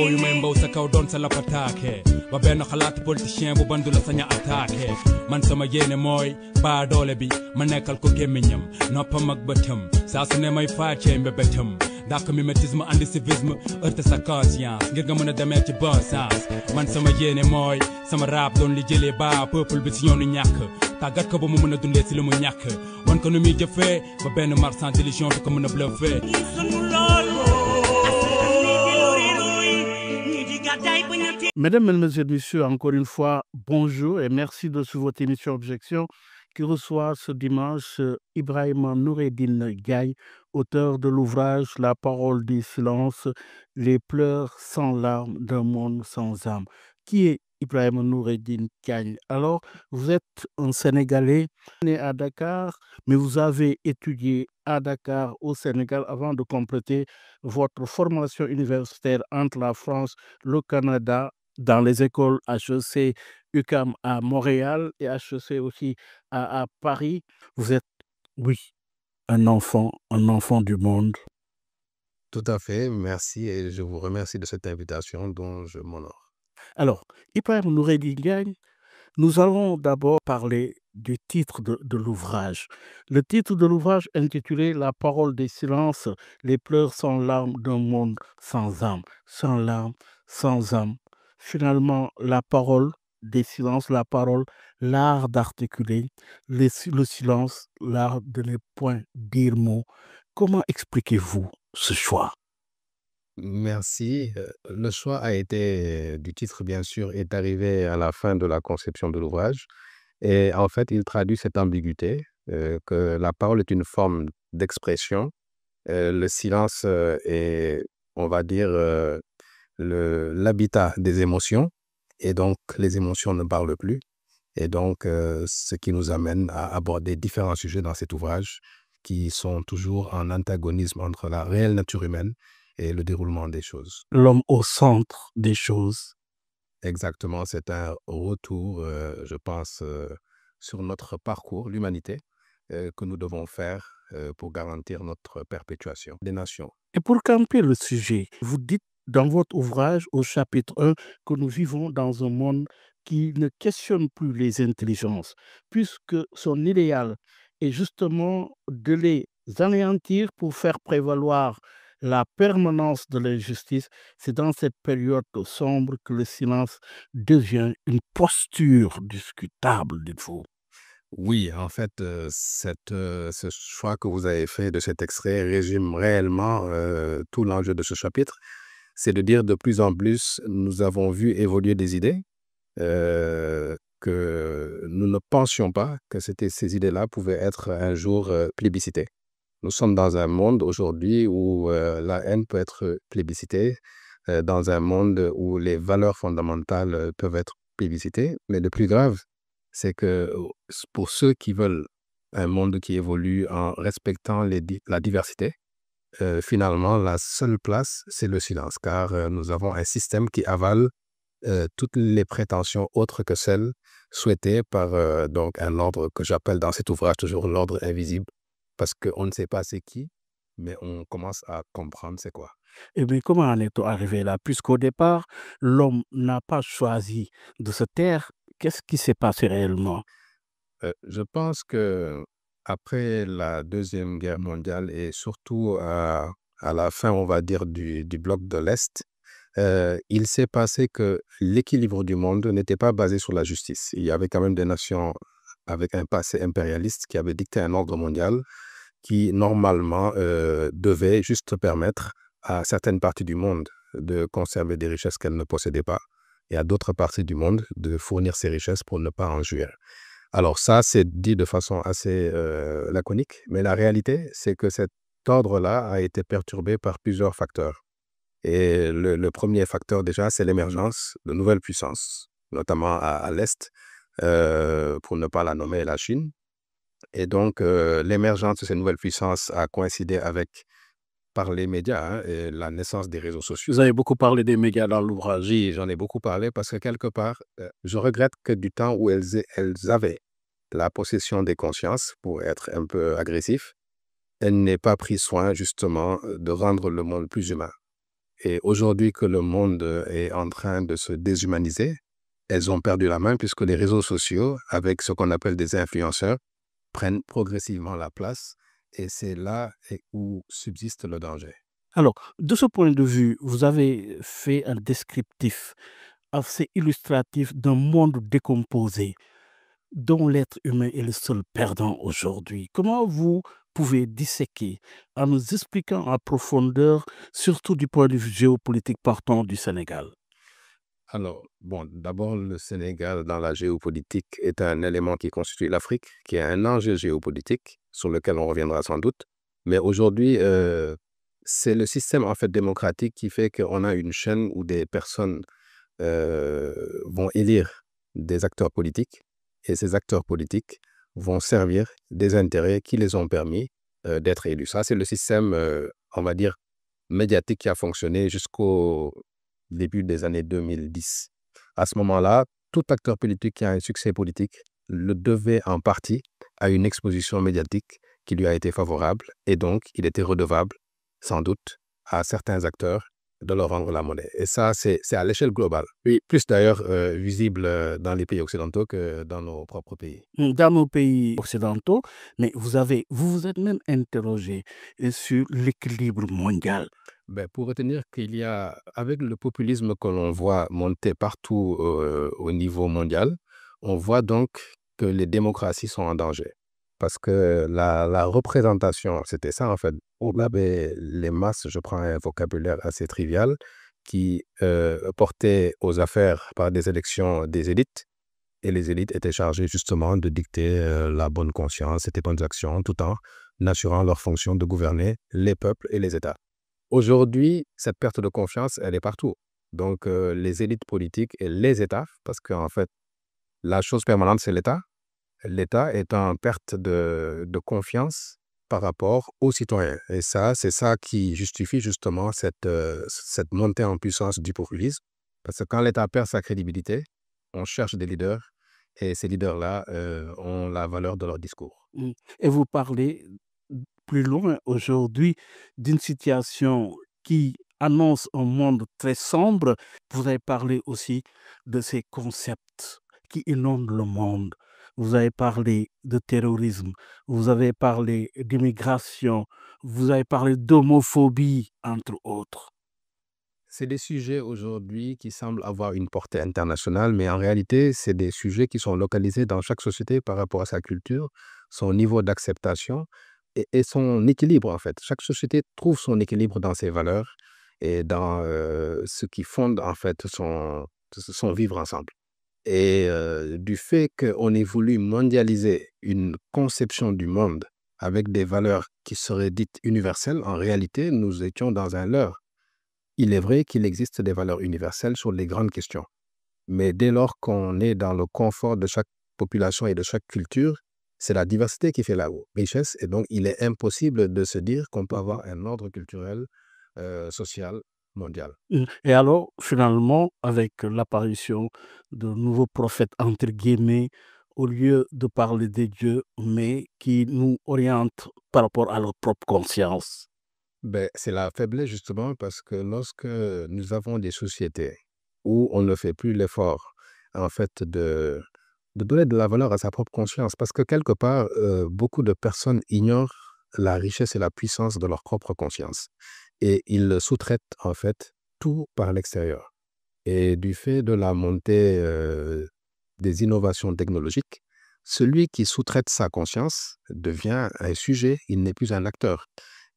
mbaw yu may mbaw sa kaw doon sa lapataake ba benn xalaat politicien bu bandu la saña attaqué man sama yéene mooy baa doole bi ma nekkal ko gémmiñam noppam ak bëtam saa su ne may faacee mbébétam dàq mimétisme andi civisme heurte sa conscience ngir nga mën a demee ci bon sens man sama yéene mooy sama rap doon li jëlee baa peuple bi si ñoonu ñàkk tàggat ko ba mu mën a dundee si li mu ñàkk wan ko nu muy jëfee ba benn marchand d'illusion du ko mën a bluffé. Mesdames, Mesdemoiselles et Messieurs, encore une fois, bonjour et merci de suivre votre émission Objection qui reçoit ce dimanche Ibrahima Noureddine Gaye, auteur de l'ouvrage La parole des silences, les pleurs sans larmes d'un monde sans âme. Qui est Ibrahima Noureddine Gaye? Alors, vous êtes un Sénégalais né à Dakar, mais vous avez étudié à Dakar, au Sénégal, avant de compléter votre formation universitaire entre la France, le Canada, dans les écoles HEC, UQAM à Montréal et HEC aussi à Paris. Vous êtes, oui, un enfant du monde. Tout à fait, merci et je vous remercie de cette invitation dont je m'honore. Alors, Ibrahima Noureddine Gaye, nous allons d'abord parler du titre de l'ouvrage. Le titre de l'ouvrage intitulé La parole des silences, les pleurs sans larmes d'un monde sans âme. Sans larmes, sans âme. Finalement, la parole des silences, la parole, l'art d'articuler, le silence, l'art de ne point dire mot. Comment expliquez-vous ce choix? Merci. Le choix a été, du titre bien sûr, est arrivé à la fin de la conception de l'ouvrage. Et en fait, il traduit cette ambiguïté, que la parole est une forme d'expression. Le silence est, on va dire, l'habitat des émotions. Et donc, les émotions ne parlent plus. Et donc, ce qui nous amène à aborder différents sujets dans cet ouvrage qui sont toujours en antagonisme entre la réelle nature humaine et le déroulement des choses. L'homme au centre des choses. Exactement, c'est un retour, je pense, sur notre parcours, l'humanité, que nous devons faire pour garantir notre perpétuation des nations. Et pour camper le sujet, vous dites dans votre ouvrage au chapitre 1 que nous vivons dans un monde qui ne questionne plus les intelligences, puisque son idéal est justement de les anéantir pour faire prévaloir la permanence de l'injustice. C'est dans cette période sombre que le silence devient une posture discutable, dites-vous. Oui, en fait, ce choix que vous avez fait de cet extrait résume réellement tout l'enjeu de ce chapitre. C'est de dire de plus en plus, nous avons vu évoluer des idées que nous ne pensions pas que ces idées-là pouvaient être un jour plébiscitées. Nous sommes dans un monde aujourd'hui où la haine peut être plébiscitée, dans un monde où les valeurs fondamentales peuvent être plébiscitées. Mais le plus grave, c'est que pour ceux qui veulent un monde qui évolue en respectant la diversité, finalement, la seule place, c'est le silence, car nous avons un système qui avale toutes les prétentions autres que celles souhaitées par donc un ordre que j'appelle dans cet ouvrage toujours l'ordre invisible, parce qu'on ne sait pas c'est qui, mais on commence à comprendre c'est quoi. Et bien, comment en est-on arrivé là? Puisqu'au départ, l'homme n'a pas choisi de se taire, qu'est-ce qui s'est passé réellement? Je pense que après la Deuxième Guerre mondiale et surtout à la fin, on va dire, du bloc de l'Est, il s'est passé que l'équilibre du monde n'était pas basé sur la justice. Il y avait quand même des nations avec un passé impérialiste qui avaient dicté un ordre mondial qui, normalement, devait juste permettre à certaines parties du monde de conserver des richesses qu'elles ne possédaient pas et à d'autres parties du monde de fournir ces richesses pour ne pas en jouir. Alors ça, c'est dit de façon assez laconique, mais la réalité, c'est que cet ordre-là a été perturbé par plusieurs facteurs. Et le premier facteur déjà, c'est l'émergence de nouvelles puissances, notamment à l'Est, pour ne pas la nommer la Chine. Et donc, l'émergence de ces nouvelles puissances a coïncidé avec, par les médias, et la naissance des réseaux sociaux. Vous avez beaucoup parlé des médias dans l'ouvrage. Oui, j'en ai beaucoup parlé parce que quelque part, je regrette que du temps où elles avaient la possession des consciences, pour être un peu agressif, elles n'aient pas pris soin justement de rendre le monde plus humain. Et aujourd'hui que le monde est en train de se déshumaniser, elles ont perdu la main puisque les réseaux sociaux, avec ce qu'on appelle des influenceurs, prennent progressivement la place et c'est là où subsiste le danger. Alors, de ce point de vue, vous avez fait un descriptif assez illustratif d'un monde décomposé dont l'être humain est le seul perdant aujourd'hui. Comment vous pouvez disséquer en nous expliquant en profondeur, surtout du point de vue géopolitique partant du Sénégal? Alors, bon, d'abord, le Sénégal dans la géopolitique est un élément qui constitue l'Afrique, qui est un enjeu géopolitique sur lequel on reviendra sans doute. Mais aujourd'hui, c'est le système en fait démocratique qui fait qu'on a une chaîne où des personnes vont élire des acteurs politiques et ces acteurs politiques vont servir des intérêts qui les ont permis d'être élus. Ça, c'est le système, on va dire, médiatique qui a fonctionné jusqu'au début des années 2010. À ce moment-là, tout acteur politique qui a un succès politique le devait en partie à une exposition médiatique qui lui a été favorable et donc il était redevable, sans doute, à certains acteurs de leur rendre la monnaie. Et ça, c'est à l'échelle globale. Oui, plus d'ailleurs visible dans les pays occidentaux que dans nos propres pays. Dans nos pays occidentaux, mais vous êtes même interrogé sur l'équilibre mondial. Ben, pour retenir qu'il y a, avec le populisme que l'on voit monter partout au niveau mondial, on voit donc que les démocraties sont en danger. Parce que la représentation, c'était ça en fait. On avait les masses, je prends un vocabulaire assez trivial, qui portaient aux affaires par des élections des élites. Et les élites étaient chargées justement de dicter la bonne conscience et les bonnes actions tout en assurant leur fonction de gouverner les peuples et les États. Aujourd'hui, cette perte de confiance, elle est partout. Donc, les élites politiques et les États, parce qu'en fait, la chose permanente, c'est l'État. L'État est en perte de confiance par rapport aux citoyens. Et ça, c'est ça qui justifie justement cette montée en puissance du populisme. Parce que quand l'État perd sa crédibilité, on cherche des leaders et ces leaders-là ont la valeur de leur discours. Et vous parlez plus loin aujourd'hui d'une situation qui annonce un monde très sombre. Vous avez parlé aussi de ces concepts qui inondent le monde. Vous avez parlé de terrorisme, vous avez parlé d'immigration, vous avez parlé d'homophobie, entre autres. C'est des sujets aujourd'hui qui semblent avoir une portée internationale, mais en réalité, c'est des sujets qui sont localisés dans chaque société par rapport à sa culture, son niveau d'acceptation et son équilibre en fait. Chaque société trouve son équilibre dans ses valeurs et dans ce qui fonde en fait son vivre ensemble. Et du fait qu'on ait voulu mondialiser une conception du monde avec des valeurs qui seraient dites universelles, en réalité, nous étions dans un leurre. Il est vrai qu'il existe des valeurs universelles sur les grandes questions. Mais dès lors qu'on est dans le confort de chaque population et de chaque culture, c'est la diversité qui fait la richesse. Et donc, il est impossible de se dire qu'on peut avoir un ordre culturel, social, mondial. Et alors, finalement, avec l'apparition de nouveaux prophètes, entre guillemets, au lieu de parler des dieux, mais qui nous orientent par rapport à leur propre conscience. Ben, c'est la faiblesse justement parce que lorsque nous avons des sociétés où on ne fait plus l'effort en fait de donner de la valeur à sa propre conscience, parce que quelque part, beaucoup de personnes ignorent la richesse et la puissance de leur propre conscience. Et ils sous-traitent en fait tout par l'extérieur. Et du fait de la montée des innovations technologiques, celui qui sous-traite sa conscience devient un sujet, il n'est plus un acteur.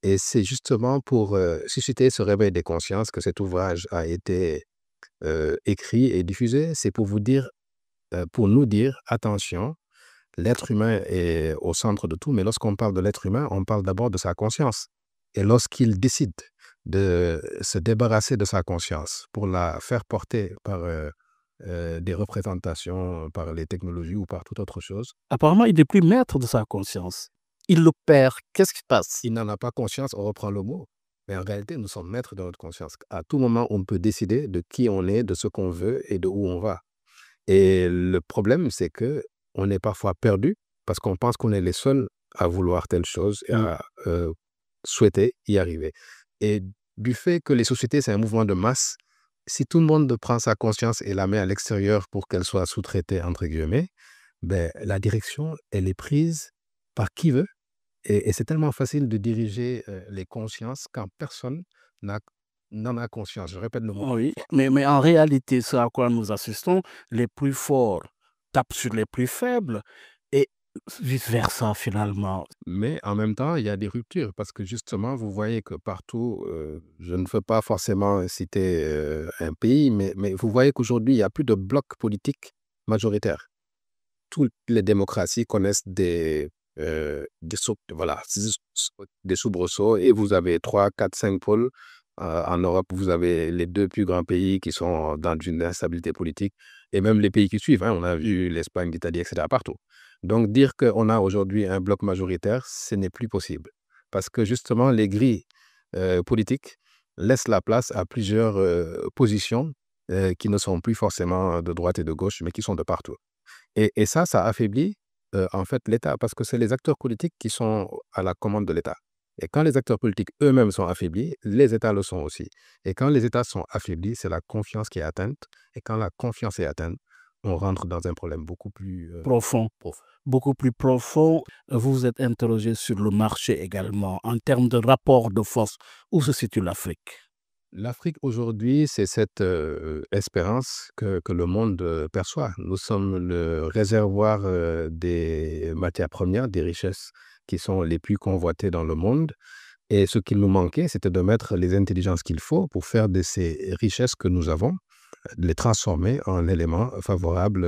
Et c'est justement pour susciter ce réveil des consciences que cet ouvrage a été écrit et diffusé. C'est pour vous dire, pour nous dire, attention, l'être humain est au centre de tout, mais lorsqu'on parle de l'être humain, on parle d'abord de sa conscience. Et lorsqu'il décide de se débarrasser de sa conscience pour la faire porter par des représentations, par les technologies ou par toute autre chose, Apparemment, il n'est plus maître de sa conscience. Il le perd. Qu'est-ce qui se passe? il n'en a pas conscience, on reprend le mot. Mais en réalité, nous sommes maîtres de notre conscience. À tout moment, on peut décider de qui on est, de ce qu'on veut et de où on va. Et le problème, c'est que on est parfois perdu parce qu'on pense qu'on est les seuls à vouloir telle chose et à souhaiter y arriver. Et du fait que les sociétés, c'est un mouvement de masse, si tout le monde prend sa conscience et la met à l'extérieur pour qu'elle soit sous-traitée, entre guillemets, ben, la direction, elle est prise par qui veut. Et c'est tellement facile de diriger les consciences quand personne n'a- n'en a conscience. Je répète le mot. Oui, mais en réalité, ce à quoi nous assistons, les plus forts tapent sur les plus faibles et vice-versa finalement. Mais en même temps, il y a des ruptures parce que justement, vous voyez que partout, je ne veux pas forcément citer un pays, mais vous voyez qu'aujourd'hui, il n'y a plus de bloc politique majoritaire. Toutes les démocraties connaissent voilà, des soubresauts et vous avez 3, 4, 5 pôles. En Europe, vous avez les 2 plus grands pays qui sont dans une instabilité politique et même les pays qui suivent, hein. On a vu l'Espagne, l'Italie, etc. partout. Donc dire qu'on a aujourd'hui un bloc majoritaire, ce n'est plus possible parce que justement, les grilles politiques laissent la place à plusieurs positions qui ne sont plus forcément de droite et de gauche, mais qui sont de partout. Et ça affaiblit en fait l'État parce que c'est les acteurs politiques qui sont à la commande de l'État. Et quand les acteurs politiques eux-mêmes sont affaiblis, les États le sont aussi. Et quand les États sont affaiblis, c'est la confiance qui est atteinte. Et quand la confiance est atteinte, on rentre dans un problème beaucoup plus Profond, profond. beaucoup plus profond. Vous vous êtes interrogé sur le marché également, en termes de rapport de force. Où se situe l'Afrique? L'Afrique aujourd'hui, c'est cette espérance que le monde perçoit. Nous sommes le réservoir des matières premières, des richesses qui sont les plus convoitées dans le monde. Et ce qu'il nous manquait, c'était de mettre les intelligences qu'il faut pour faire de ces richesses que nous avons, de les transformer en éléments favorables,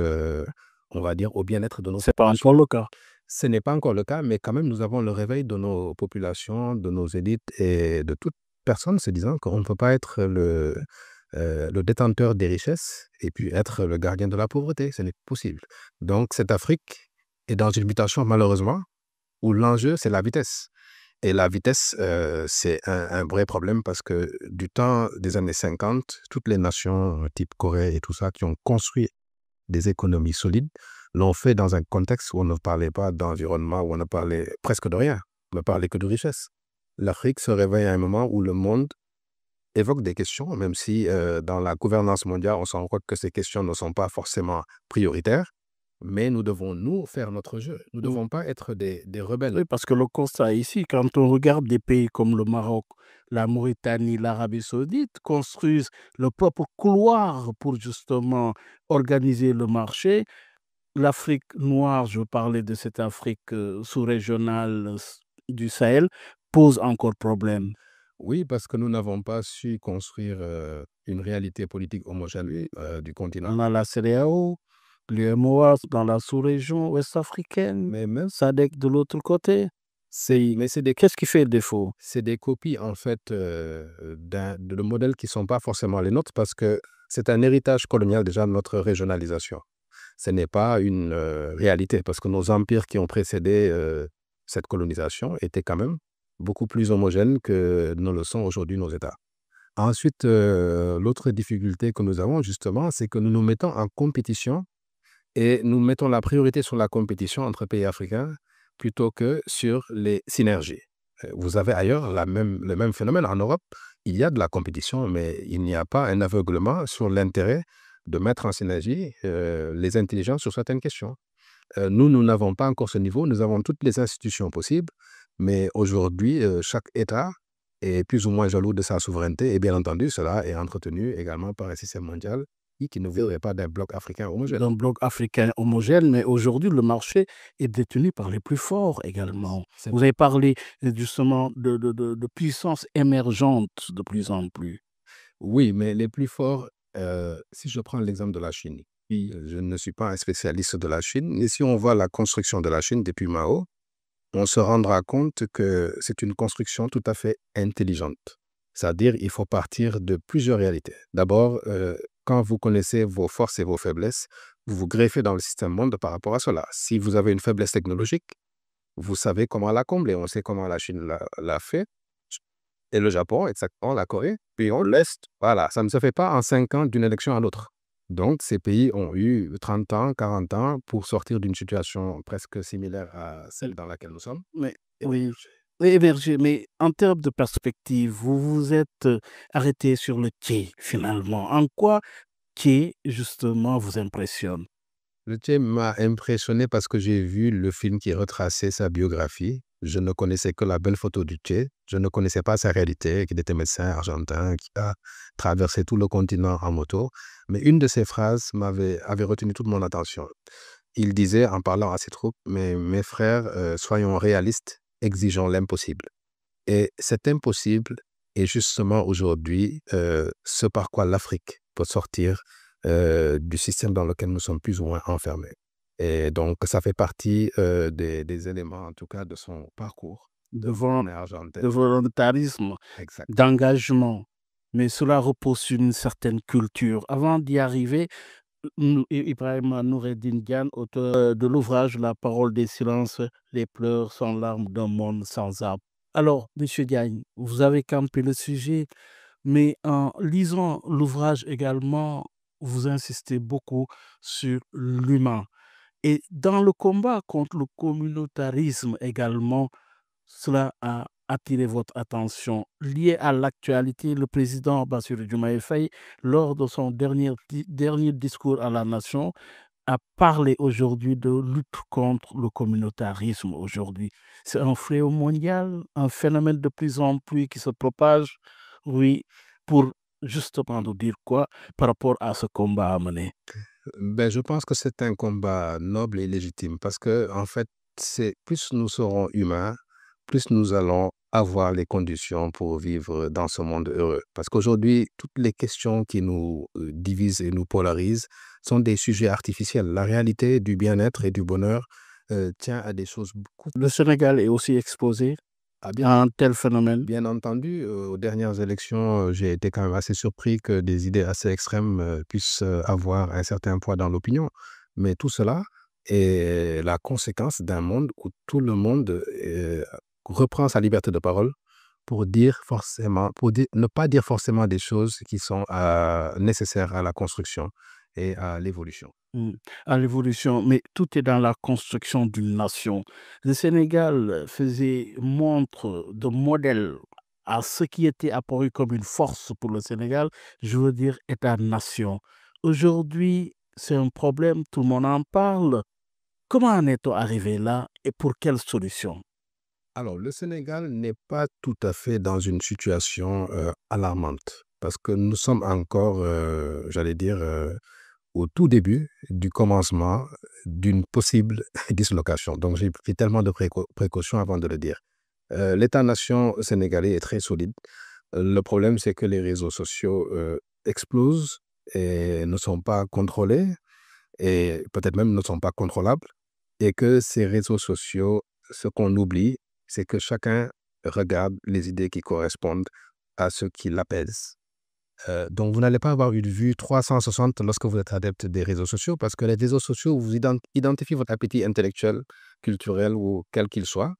on va dire, au bien-être de nos C'est pas populations. encore le cas. Ce n'est pas encore le cas, mais quand même, nous avons le réveil de nos populations, de nos élites et de toute personne se disant qu'on ne peut pas être le détenteur des richesses et puis être le gardien de la pauvreté. Ce n'est pas possible. Donc, cette Afrique est dans une mutation, malheureusement, où l'enjeu, c'est la vitesse. Et la vitesse, c'est un vrai problème parce que du temps des années 50, toutes les nations type Corée et tout ça qui ont construit des économies solides l'ont fait dans un contexte où on ne parlait pas d'environnement, où on ne parlait presque de rien, on ne parlait que de richesse. L'Afrique se réveille à un moment où le monde évoque des questions, même si dans la gouvernance mondiale, on se rend compte que ces questions ne sont pas forcément prioritaires, mais nous devons, nous, faire notre jeu. Nous ne devons pas être des rebelles. Oui, parce que le constat ici, quand on regarde des pays comme le Maroc, la Mauritanie, l'Arabie Saoudite, construisent leur propre couloir pour justement organiser le marché. L'Afrique noire, je parlais de cette Afrique sous-régionale du Sahel, pose encore problème. Oui, parce que nous n'avons pas su construire une réalité politique homogène du continent. On a la CEDEAO, l'UEMOA dans la sous-région ouest-africaine, Mais même, SADC de l'autre côté. mais c'est des Qu'est-ce qui fait le défaut? c'est des copies en fait de modèles qui ne sont pas forcément les nôtres parce que c'est un héritage colonial déjà de notre régionalisation. Ce n'est pas une réalité parce que nos empires qui ont précédé cette colonisation étaient quand même beaucoup plus homogènes que ne le sont aujourd'hui nos États. Ensuite, l'autre difficulté que nous avons justement, c'est que nous nous mettons en compétition et nous mettons la priorité sur la compétition entre pays africains plutôt que sur les synergies. Vous avez ailleurs le même phénomène. En Europe, il y a de la compétition, mais il n'y a pas un aveuglement sur l'intérêt de mettre en synergie les intelligences sur certaines questions. Nous n'avons pas encore ce niveau. Nous avons toutes les institutions possibles, mais aujourd'hui, chaque État est plus ou moins jaloux de sa souveraineté et bien entendu, cela est entretenu également par un système mondial qui ne voudrait pas d'un bloc africain homogène. D'un bloc africain homogène, mais aujourd'hui, le marché est détenu par les plus forts également. C'est- Vous avez parlé justement de puissances émergentes de plus en plus. Oui, mais les plus forts, si je prends l'exemple de la Chine, je ne suis pas un spécialiste de la Chine, mais si on voit la construction de la Chine depuis Mao, on se rendra compte que c'est une construction tout à fait intelligente. C'est-à-dire il faut partir de plusieurs réalités. D'abord, quand vous connaissez vos forces et vos faiblesses, vous vous greffez dans le système monde par rapport à cela. Si vous avez une faiblesse technologique, vous savez comment la combler. On sait comment la Chine l'a fait, et le Japon, exactement, la Corée, puis on laisse. Voilà, ça ne se fait pas en 5 ans d'une élection à l'autre. Donc, ces pays ont eu 30 ans, 40 ans pour sortir d'une situation presque similaire à celle dans laquelle nous sommes. Mais oui, émerger. Mais en termes de perspective, vous vous êtes arrêté sur le Tché, finalement. En quoi Tché, justement, vous impressionne? Le Tché m'a impressionné parce que j'ai vu le film qui retraçait sa biographie. Je ne connaissais que la belle photo du Tché. Je ne connaissais pas sa réalité, qu'il était médecin argentin, qui a traversé tout le continent en moto. Mais une de ses phrases avait retenu toute mon attention. Il disait, en parlant à ses troupes, mais mes frères, soyons réalistes, exigeons l'impossible. Et cet impossible est justement aujourd'hui ce par quoi l'Afrique peut sortir du système dans lequel nous sommes plus ou moins enfermés. Et donc, ça fait partie des éléments, en tout cas, de son parcours De argentin. volontarisme, Exact. d'engagement. Mais cela repose sur une certaine culture. Avant d'y arriver, Ibrahim Noureddine Diane, auteur de l'ouvrage La parole des silences, les pleurs sans larmes d'un monde sans âme. Alors, Monsieur Diagne, vous avez campé le sujet, mais en lisant l'ouvrage également, vous insistez beaucoup sur l'humain. Et dans le combat contre le communautarisme également, cela a attiré votre attention. Lié à l'actualité, le président Bassirou Diomaye Faye, lors de son dernier discours à la nation, a parlé aujourd'hui de lutte contre le communautarisme aujourd'hui. C'est un fléau mondial, un phénomène de plus en plus qui se propage. Oui, pour justement nous dire quoi par rapport à ce combat à mener. Ben, je pense que c'est un combat noble et légitime parce que, en fait, plus nous serons humains, plus nous allons avoir les conditions pour vivre dans ce monde heureux. Parce qu'aujourd'hui, toutes les questions qui nous divisent et nous polarisent sont des sujets artificiels. La réalité du bien-être et du bonheur tient à des choses beaucoup Le Sénégal est aussi exposé à un tel phénomène. Bien entendu, aux dernières élections, j'ai été quand même assez surpris que des idées assez extrêmes puissent avoir un certain poids dans l'opinion. Mais tout cela est la conséquence d'un monde où tout le monde reprend sa liberté de parole pour ne pas dire forcément des choses qui sont nécessaires à la construction et à l'évolution. À l'évolution, mais tout est dans la construction d'une nation. Le Sénégal faisait montre de modèle à ce qui était apparu comme une force pour le Sénégal, je veux dire État-nation. Aujourd'hui, c'est un problème, tout le monde en parle. Comment en est-on arrivé là et pour quelle solution? Alors, le Sénégal n'est pas tout à fait dans une situation alarmante parce que nous sommes encore, j'allais dire, au tout début du commencement d'une possible dislocation. Donc, j'ai pris tellement de précautions avant de le dire. L'État-nation sénégalais est très solide. Le problème, c'est que les réseaux sociaux explosent et ne sont pas contrôlés et peut-être même ne sont pas contrôlables. Et que ces réseaux sociaux, ce qu'on oublie, c'est que chacun regarde les idées qui correspondent à ce qui l'apaise. Donc, vous n'allez pas avoir une vue 360 lorsque vous êtes adepte des réseaux sociaux parce que les réseaux sociaux vous identifient votre appétit intellectuel, culturel ou quel qu'il soit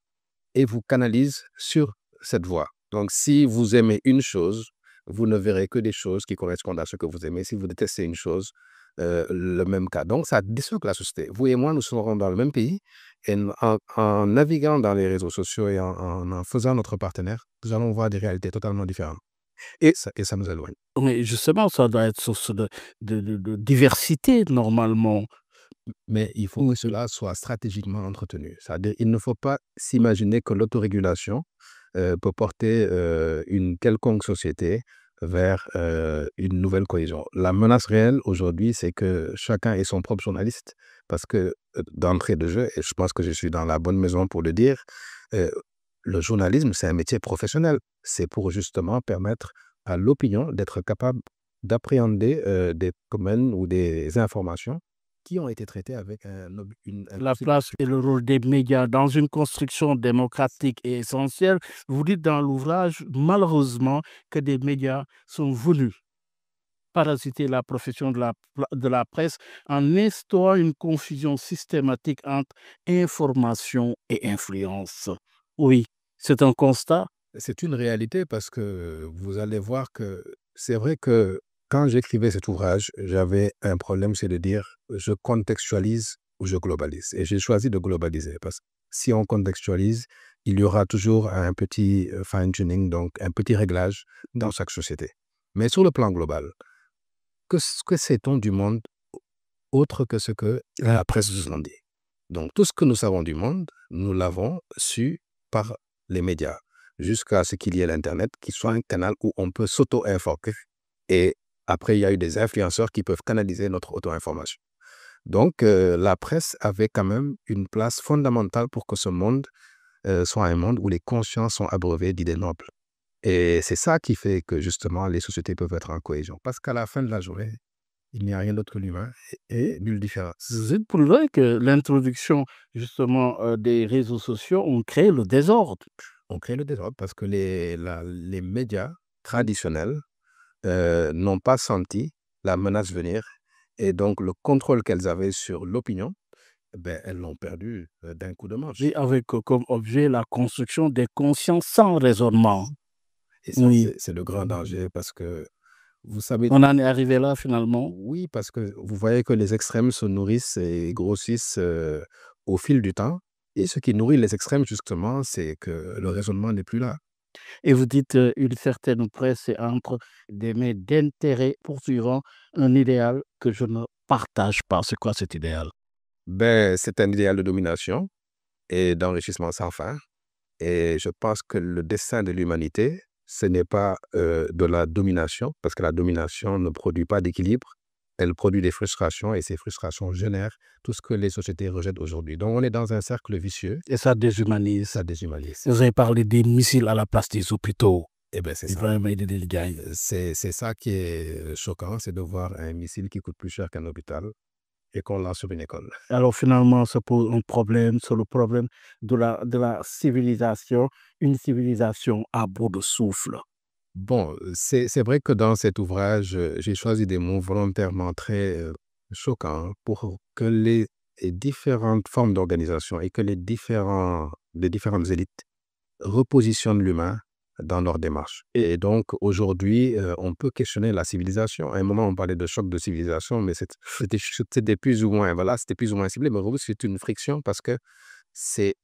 et vous canalisent sur cette voie. Donc, si vous aimez une chose, vous ne verrez que des choses qui correspondent à ce que vous aimez. Si vous détestez une chose, le même cas. Donc, ça disloque la société. Vous et moi, nous serons dans le même pays et en naviguant dans les réseaux sociaux et en faisant notre partenaire, nous allons voir des réalités totalement différentes. Et ça nous éloigne. Mais justement, ça doit être source de diversité normalement. Mais il faut que cela soit stratégiquement entretenu. C'est-à-dire il ne faut pas s'imaginer que l'autorégulation peut porter une quelconque société vers une nouvelle cohésion. La menace réelle aujourd'hui, c'est que chacun est son propre journaliste parce que d'entrée de jeu, et je pense que je suis dans la bonne maison pour le dire, le journalisme, c'est un métier professionnel. C'est pour justement permettre à l'opinion d'être capable d'appréhender des domaines ou des informations qui ont été traitées avec un La place et le rôle des médias dans une construction démocratique est essentielle. Vous dites dans l'ouvrage, malheureusement, que des médias sont venus parasiter la profession de la presse en instaurant une confusion systématique entre information et influence. Oui, c'est un constat. C'est une réalité parce que vous allez voir que c'est vrai que quand j'écrivais cet ouvrage, j'avais un problème, c'est de dire je contextualise ou je globalise. Et j'ai choisi de globaliser parce que si on contextualise, il y aura toujours un petit fine-tuning, donc un petit réglage dans chaque société. Mais sur le plan global, que sait-on du monde autre que ce que la presse nous en dit? Donc, tout ce que nous savons du monde, nous l'avons su par les médias, jusqu'à ce qu'il y ait l'Internet, qui soit un canal où on peut s'auto-informer. Et après, il y a eu des influenceurs qui peuvent canaliser notre auto-information. Donc, la presse avait quand même une place fondamentale pour que ce monde soit un monde où les consciences sont abreuvées d'idées nobles. Et c'est ça qui fait que, justement, les sociétés peuvent être en cohésion. Parce qu'à la fin de la journée, il n'y a rien d'autre que l'humain et nulle différence. Vous êtes pour le vrai que l'introduction justement des réseaux sociaux ont créé le désordre. On crée le désordre parce que les médias traditionnels n'ont pas senti la menace venir. Et donc, le contrôle qu'elles avaient sur l'opinion, elles l'ont perdu d'un coup de manche. Et avec comme objet la construction des consciences sans raisonnement. Et ça, Oui. c'est le grand danger parce que, vous savez, On en est arrivé là finalement. oui, parce que vous voyez que les extrêmes se nourrissent et grossissent au fil du temps. Et ce qui nourrit les extrêmes, justement, c'est que le raisonnement n'est plus là. Et vous dites une certaine presse est entre des mains d'intérêt poursuivant un idéal que je ne partage pas. C'est quoi cet idéal? C'est un idéal de domination et d'enrichissement sans fin. Et je pense que le destin de l'humanité, ce n'est pas de la domination, parce que la domination ne produit pas d'équilibre. Elle produit des frustrations et ces frustrations génèrent tout ce que les sociétés rejettent aujourd'hui. Donc, on est dans un cercle vicieux. Et ça déshumanise. Ça déshumanise. Vous avez parlé des missiles à la place des hôpitaux. Eh bien, c'est ça. Ibrahim Aïdé Ndiaye. C'est ça qui est choquant, c'est de voir un missile qui coûte plus cher qu'un hôpital et qu'on lance sur une école. Alors finalement, se pose un problème, c'est le problème de la civilisation, une civilisation à bout de souffle. Bon, c'est vrai que dans cet ouvrage, j'ai choisi des mots volontairement très choquants pour que les différentes formes d'organisation et que les différentes élites repositionnent l'humain dans leur démarche. Et donc, aujourd'hui, on peut questionner la civilisation. À un moment, on parlait de choc de civilisation, mais c'était plus ou moins, voilà, c'était plus ou moins ciblé. Mais aujourd'hui, c'est une friction parce que c'est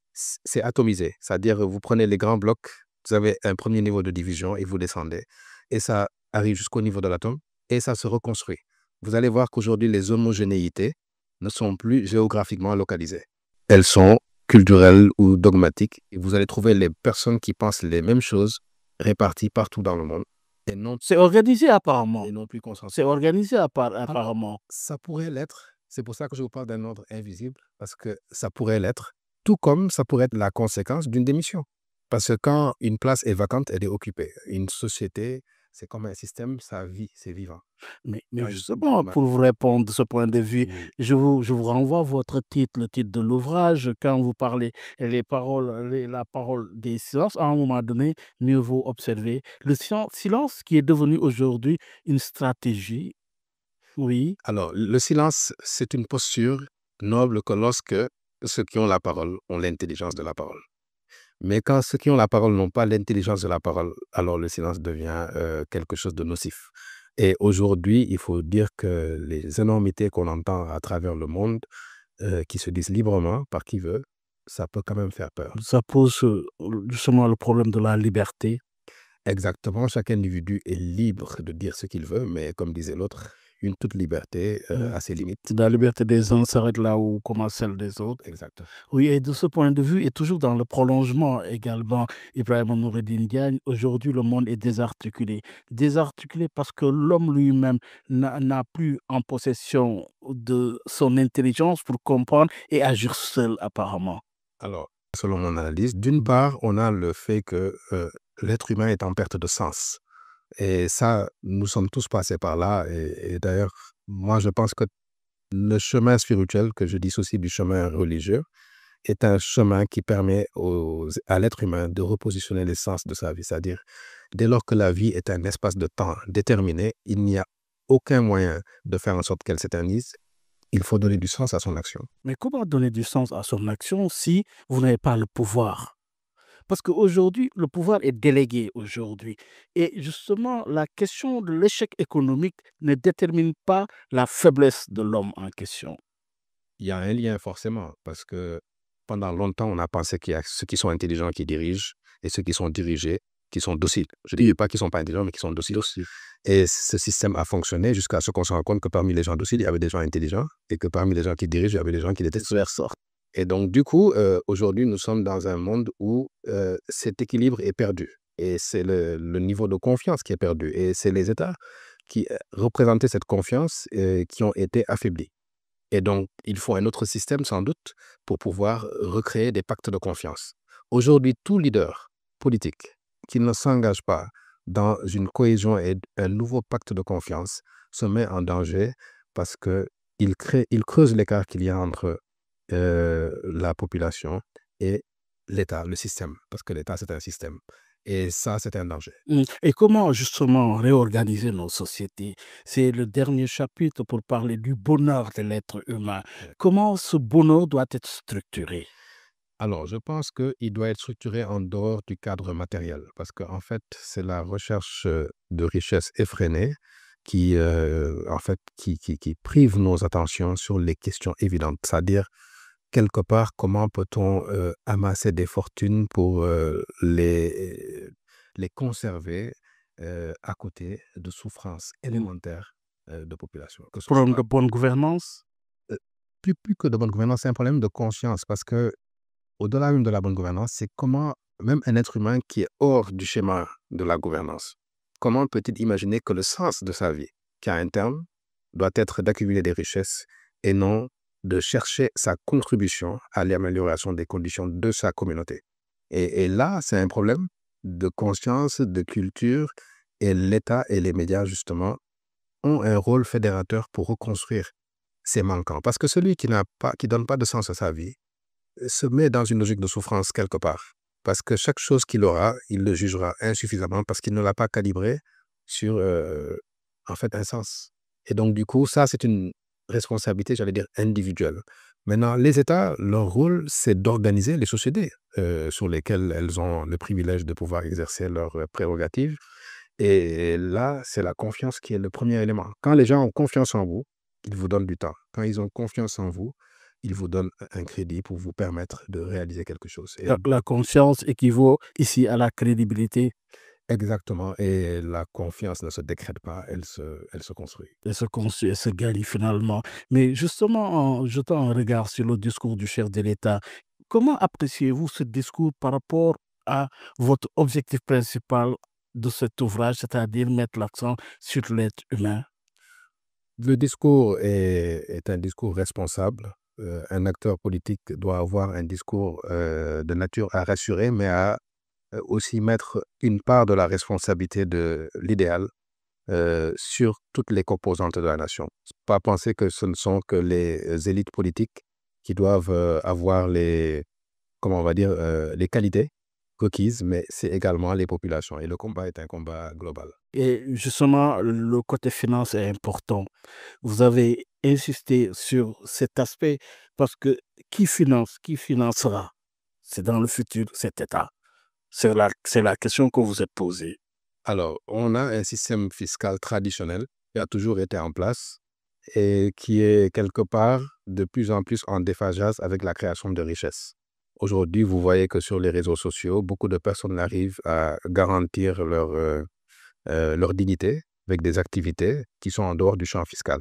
atomisé. C'est-à-dire, vous prenez les grands blocs, vous avez un premier niveau de division et vous descendez. Et ça arrive jusqu'au niveau de l'atome et ça se reconstruit. Vous allez voir qu'aujourd'hui, les homogénéités ne sont plus géographiquement localisées. Elles sont culturelles ou dogmatiques. Et vous allez trouver les personnes qui pensent les mêmes choses réparties partout dans le monde. Et non, C'est organisé apparemment. et non plus concentrées. C'est organisé apparemment. Ça pourrait l'être. C'est pour ça que je vous parle d'un ordre invisible, parce que ça pourrait l'être, tout comme ça pourrait être la conséquence d'une démission. Parce que quand une place est vacante, elle est occupée. Une société, c'est comme un système, ça vit, c'est vivant. Mais Ah, justement, ma- pour vous répondre de ce point de vue, Oui. je vous renvoie votre titre, le titre de l'ouvrage, quand vous parlez les paroles, la parole des silences, à un moment donné, mieux vaut observer le silence qui est devenu aujourd'hui une stratégie. Oui, Alors, le silence, c'est une posture noble que lorsque ceux qui ont la parole ont l'intelligence de la parole. Mais quand ceux qui ont la parole n'ont pas l'intelligence de la parole, alors le silence devient quelque chose de nocif. Et aujourd'hui, il faut dire que les énormités qu'on entend à travers le monde, qui se disent librement par qui veut, ça peut quand même faire peur. ça pose justement le problème de la liberté. Exactement, chaque individu est libre de dire ce qu'il veut, mais comme disait l'autre, une toute liberté a ses limites. La liberté des uns s'arrête là où commence celle des autres. Exact. Oui, et de ce point de vue, et toujours dans le prolongement également, Ibrahim Noureddin Diagne, aujourd'hui le monde est désarticulé. Désarticulé parce que l'homme lui-même n'a plus en possession de son intelligence pour comprendre et agir seul apparemment. Alors, selon mon analyse, d'une part, on a le fait que l'être humain est en perte de sens. Et ça, nous sommes tous passés par là. Et d'ailleurs, moi, je pense que le chemin spirituel, que je dissocie du chemin religieux, est un chemin qui permet à l'être humain de repositionner l'essence de sa vie. C'est-à-dire, dès lors que la vie est un espace de temps déterminé, il n'y a aucun moyen de faire en sorte qu'elle s'éternise. Il faut donner du sens à son action. Mais comment donner du sens à son action si vous n'avez pas le pouvoir? Parce qu'aujourd'hui, le pouvoir est délégué aujourd'hui. Et justement, la question de l'échec économique ne détermine pas la faiblesse de l'homme en question. Il y a un lien forcément, parce que pendant longtemps, on a pensé qu'il y a ceux qui sont intelligents qui dirigent et ceux qui sont dirigés qui sont dociles. Je ne dis pas qu'ils ne sont pas intelligents, mais qu'ils sont dociles. Et ce système a fonctionné jusqu'à ce qu'on se rende compte que parmi les gens dociles, il y avait des gens intelligents et que parmi les gens qui dirigent, il y avait des gens qui étaient verts. Et donc, du coup, aujourd'hui, nous sommes dans un monde où cet équilibre est perdu. Et c'est le niveau de confiance qui est perdu. Et c'est les États qui représentaient cette confiance qui ont été affaiblis. Et donc, il faut un autre système, sans doute, pour pouvoir recréer des pactes de confiance. Aujourd'hui, tout leader politique qui ne s'engage pas dans une cohésion et un nouveau pacte de confiance se met en danger parce qu'il creuse l'écart qu'il y a entre la population et l'État, le système, parce que l'État, c'est un système. Et ça, c'est un danger. Et comment justement réorganiser nos sociétés? C'est le dernier chapitre pour parler du bonheur de l'être humain. Comment ce bonheur doit être structuré? Alors, je pense qu'il doit être structuré en dehors du cadre matériel, parce qu'en fait, c'est la recherche de richesse effrénée qui, en fait, qui prive nos attentions sur les questions évidentes, c'est-à-dire, quelque part, comment peut-on amasser des fortunes pour les conserver à côté de souffrances élémentaires de population. Que ce Problème soit de bonne gouvernance? plus que de bonne gouvernance, c'est un problème de conscience, parce que au-delà même de la bonne gouvernance, c'est comment même un être humain qui est hors du schéma de la gouvernance, comment peut-il imaginer que le sens de sa vie, qui a un terme, doit être d'accumuler des richesses et non de chercher sa contribution à l'amélioration des conditions de sa communauté. Et là, c'est un problème de conscience, de culture, et l'État et les médias, justement, ont un rôle fédérateur pour reconstruire ces manquants. Parce que celui qui donne pas de sens à sa vie, se met dans une logique de souffrance quelque part. Parce que chaque chose qu'il aura, il le jugera insuffisamment parce qu'il ne l'a pas calibré sur, en fait, un sens. Et donc, du coup, ça, c'est une responsabilité, j'allais dire, individuelle. Maintenant, les États, leur rôle, c'est d'organiser les sociétés sur lesquelles elles ont le privilège de pouvoir exercer leurs prérogatives. Et là, c'est la confiance qui est le premier élément. Quand les gens ont confiance en vous, ils vous donnent du temps. Quand ils ont confiance en vous, ils vous donnent un crédit pour vous permettre de réaliser quelque chose. Et La confiance équivaut ici à la crédibilité. exactement. Et la confiance ne se décrète pas, elle se construit. Elle se construit, elle se gagne finalement. Mais justement, en jetant un regard sur le discours du chef de l'État, comment appréciez-vous ce discours par rapport à votre objectif principal de cet ouvrage, c'est-à-dire mettre l'accent sur l'être humain? Le discours est un discours responsable. Un acteur politique doit avoir un discours de nature à rassurer, mais à aussi mettre une part de la responsabilité de l'idéal sur toutes les composantes de la nation. Pas penser que ce ne sont que les élites politiques qui doivent avoir comment on va dire, les qualités requises, mais c'est également les populations. Et le combat est un combat global. Et justement, le côté finance est important. Vous avez insisté sur cet aspect parce que qui financera? C'est dans le futur cet État. C'est la question que vous êtes posée. Alors, on a un système fiscal traditionnel qui a toujours été en place et qui est quelque part de plus en plus en déphasage avec la création de richesses. Aujourd'hui, vous voyez que sur les réseaux sociaux, beaucoup de personnes arrivent à garantir leur dignité avec des activités qui sont en dehors du champ fiscal.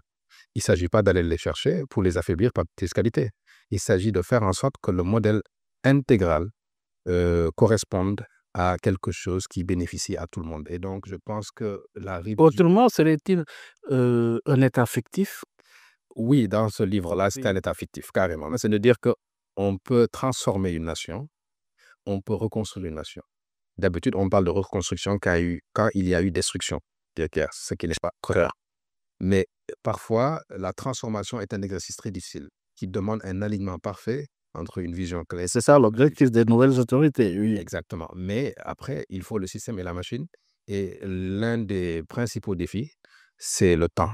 Il ne s'agit pas d'aller les chercher pour les affaiblir par fiscalité. Il s'agit de faire en sorte que le modèle intégral corresponde à quelque chose qui bénéficie à tout le monde. Et donc, je pense que la révision... Autrement, serait-il un État fictif? Oui, dans ce livre-là, c'est un état fictif, carrément. Mais c'est de dire qu'on peut transformer une nation, on peut reconstruire une nation. D'habitude, on parle de reconstruction quand il y a eu destruction des guerres, ce qui n'est pas correct. Mais parfois, la transformation est un exercice très difficile qui demande un alignement parfait entre une vision claire. C'est ça l'objectif des nouvelles autorités, oui. Exactement. Mais après, il faut le système et la machine. Et l'un des principaux défis, c'est le temps.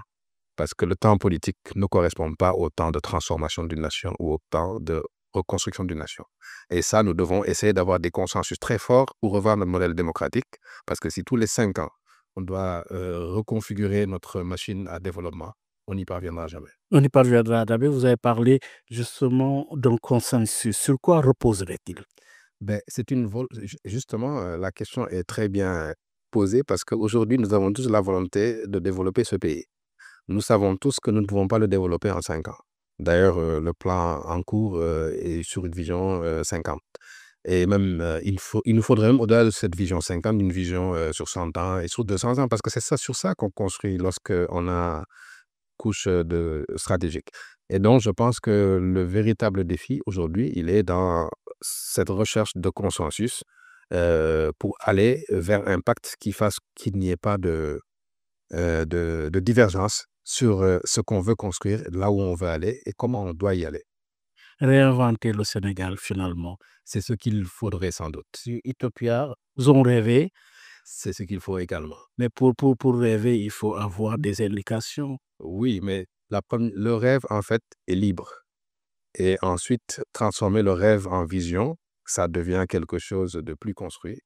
Parce que le temps politique ne correspond pas au temps de transformation d'une nation ou au temps de reconstruction d'une nation. Et ça, nous devons essayer d'avoir des consensus très forts pour revoir notre modèle démocratique. Parce que si tous les 5 ans, on doit reconfigurer notre machine à développement, on n'y parviendra jamais. On y parviendra. D'abord, vous avez parlé justement d'un consensus. Sur quoi reposerait-il? Ben, justement, la question est très bien posée parce qu'aujourd'hui, nous avons tous la volonté de développer ce pays. Nous savons tous que nous ne pouvons pas le développer en 5 ans. D'ailleurs, le plan en cours est sur une vision 50. Et même, il nous faudrait même, au-delà de cette vision 50, une vision sur 100 ans et sur 200 ans, parce que c'est ça, sur ça qu'on construit lorsqu'on a couche stratégique. Et donc, je pense que le véritable défi aujourd'hui, il est dans cette recherche de consensus pour aller vers un pacte qui fasse qu'il n'y ait pas de divergence sur ce qu'on veut construire, là où on veut aller et comment on doit y aller. Réinventer le Sénégal, finalement. C'est ce qu'il faudrait sans doute. Sur Utopia, vous en rêvez, C'est ce qu'il faut également. mais pour rêver, il faut avoir des indications. Oui, mais le rêve, en fait, est libre. Et ensuite, transformer le rêve en vision, ça devient quelque chose de plus construit.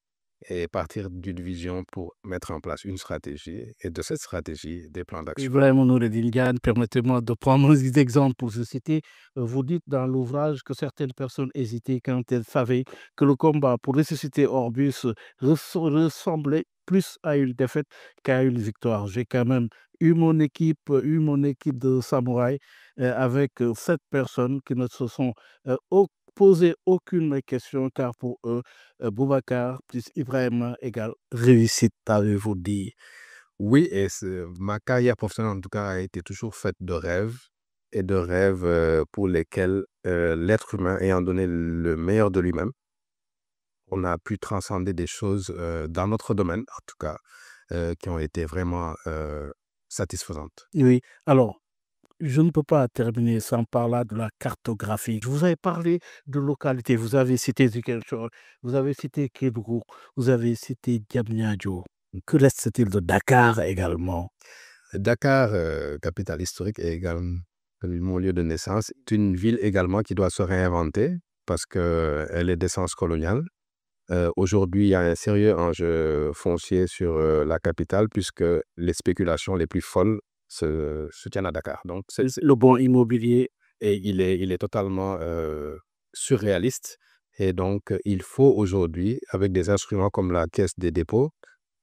Et partir d'une vision pour mettre en place une stratégie, et de cette stratégie, des plans d'action. Ibrahim Noureddine Diane, permettez-moi de prendre des exemples pour vous citer. Vous dites dans l'ouvrage que certaines personnes hésitaient quand elles savaient que le combat pour ressusciter Orbus ressemblait plus à une défaite qu'à une victoire. J'ai quand même eu mon équipe de samouraïs avec 7 personnes qui ne se sont posé aucune question car pour eux, Boubacar plus Ibrahim égale réussite, avez-vous dit. Oui, et ma carrière professionnelle, en tout cas, a été toujours faite de rêves et de rêves pour lesquels l'être humain, ayant donné le meilleur de lui-même, on a pu transcender des choses dans notre domaine, en tout cas, qui ont été vraiment satisfaisantes. Oui, alors, je ne peux pas terminer sans parler de la cartographie. Je vous avais parlé de localité, vous avez cité Ziguinchor, vous avez cité Kédougou, vous avez cité Diamniadio. Que reste-t-il de Dakar également? Dakar, capitale historique, est également mon lieu de naissance. C'est une ville également qui doit se réinventer parce qu'elle est d'essence coloniale. Aujourd'hui, il y a un sérieux enjeu foncier sur la capitale puisque les spéculations les plus folles se tiennent à Dakar. Donc, Le bon immobilier, et il est totalement surréaliste. Et donc, il faut aujourd'hui, avec des instruments comme la Caisse des dépôts,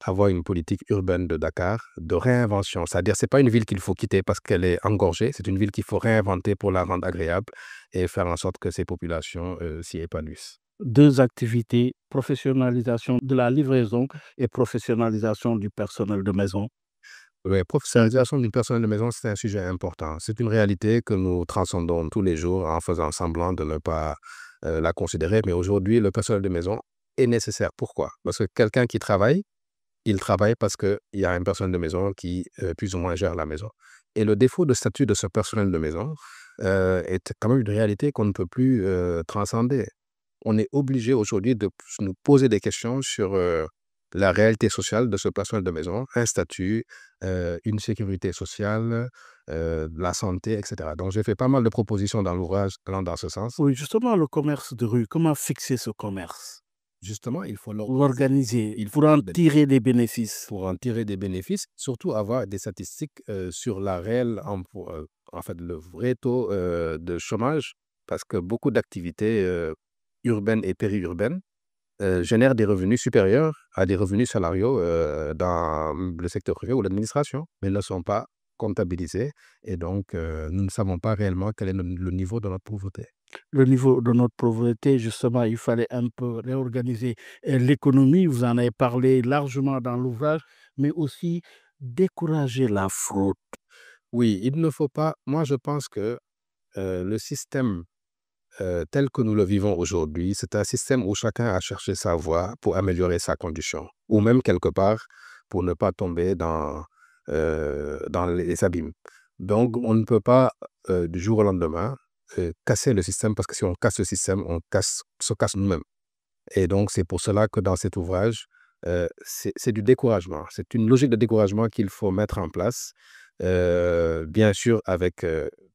avoir une politique urbaine de Dakar de réinvention. C'est-à-dire, ce n'est pas une ville qu'il faut quitter parce qu'elle est engorgée, c'est une ville qu'il faut réinventer pour la rendre agréable et faire en sorte que ses populations s'y épanouissent. 2 activités, professionnalisation de la livraison et professionnalisation du personnel de maison. Oui, professionnalisation d'une personne de maison, c'est un sujet important. C'est une réalité que nous transcendons tous les jours en faisant semblant de ne pas la considérer. Mais aujourd'hui, le personnel de maison est nécessaire. Pourquoi? Parce que quelqu'un qui travaille, il travaille parce qu'il y a une personne de maison qui, plus ou moins, gère la maison. Et le défaut de statut de ce personnel de maison est quand même une réalité qu'on ne peut plus transcender. On est obligé aujourd'hui de nous poser des questions sur la réalité sociale de ce personnel de maison, un statut, une sécurité sociale, la santé, etc. Donc, j'ai fait pas mal de propositions dans l'ouvrage allant dans ce sens. Oui, justement, le commerce de rue, comment fixer ce commerce? Justement, il faut L'organiser il pour faut en tirer des bénéfices. pour en tirer des bénéfices, surtout avoir des statistiques sur la réelle en fait, le vrai taux de chômage, parce que beaucoup d'activités urbaines et périurbaines génèrent des revenus supérieurs à des revenus salariaux dans le secteur privé ou l'administration, mais ne sont pas comptabilisés. Et donc, nous ne savons pas réellement quel est le niveau de notre pauvreté. Le niveau de notre pauvreté, justement, il fallait un peu réorganiser l'économie. Vous en avez parlé largement dans l'ouvrage, mais aussi décourager la fraude. Oui, il ne faut pas. Moi, je pense que le système tel que nous le vivons aujourd'hui, c'est un système où chacun a cherché sa voie pour améliorer sa condition, ou même quelque part pour ne pas tomber dans les abîmes. Donc, on ne peut pas du jour au lendemain casser le système, parce que si on casse le système, se casse nous-mêmes. Et donc, c'est pour cela que dans cet ouvrage, c'est du découragement. C'est une logique de découragement qu'il faut mettre en place, bien sûr avec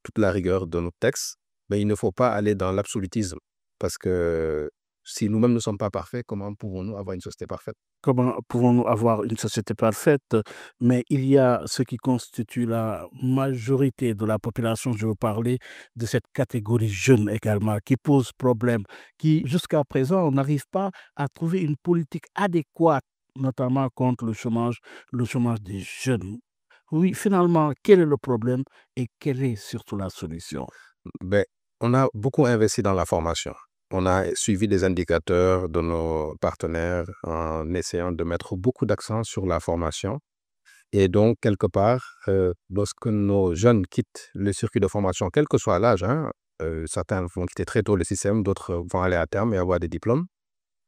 toute la rigueur de nos textes, mais il ne faut pas aller dans l'absolutisme, parce que Si nous-mêmes ne sommes pas parfaits, comment pouvons-nous avoir une société parfaite? Comment pouvons-nous avoir une société parfaite? Mais il y a ce qui constitue la majorité de la population, je veux parler de cette catégorie jeune également, qui pose problème, qui jusqu'à présent, on n'arrive pas à trouver une politique adéquate, notamment contre le chômage des jeunes. Oui, finalement, quel est le problème et quelle est surtout la solution? Ben, on a beaucoup investi dans la formation. On a suivi les indicateurs de nos partenaires en essayant de mettre beaucoup d'accent sur la formation. Et donc, quelque part, lorsque nos jeunes quittent le circuit de formation, quel que soit l'âge, hein, certains vont quitter très tôt le système, d'autres vont aller à terme et avoir des diplômes,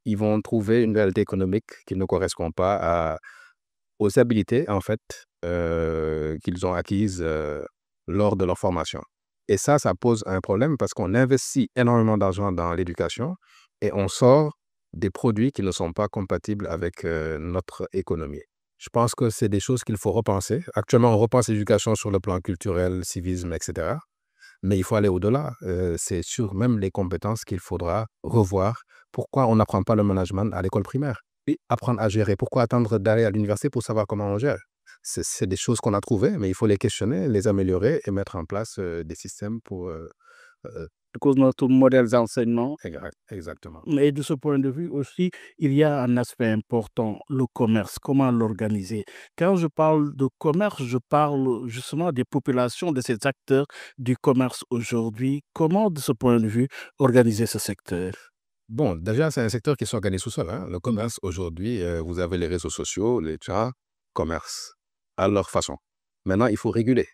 ils vont trouver une réalité économique qui ne correspond pas aux habilités, en fait, qu'ils ont acquises lors de leur formation. Et ça pose un problème parce qu'on investit énormément d'argent dans l'éducation et on sort des produits qui ne sont pas compatibles avec notre économie. Je pense que c'est des choses qu'il faut repenser. Actuellement, on repense l'éducation sur le plan culturel, civisme, etc. Mais il faut aller au-delà. C'est sur même les compétences qu'il faudra revoir. Pourquoi on n'apprend pas le management à l'école primaire? Puis apprendre à gérer. Pourquoi attendre d'aller à l'université pour savoir comment on gère? C'est des choses qu'on a trouvées, mais il faut les questionner, les améliorer et mettre en place des systèmes pour... À cause de notre modèle d'enseignement. exactement. Mais de ce point de vue aussi, il y a un aspect important, le commerce, comment l'organiser. Quand je parle de commerce, je parle justement des populations, de ces acteurs du commerce aujourd'hui. Comment, de ce point de vue, organiser ce secteur? Bon, déjà, c'est un secteur qui s'organise tout seul, hein. Le commerce, aujourd'hui, vous avez les réseaux sociaux, les gens commercent à leur façon. Maintenant, il faut réguler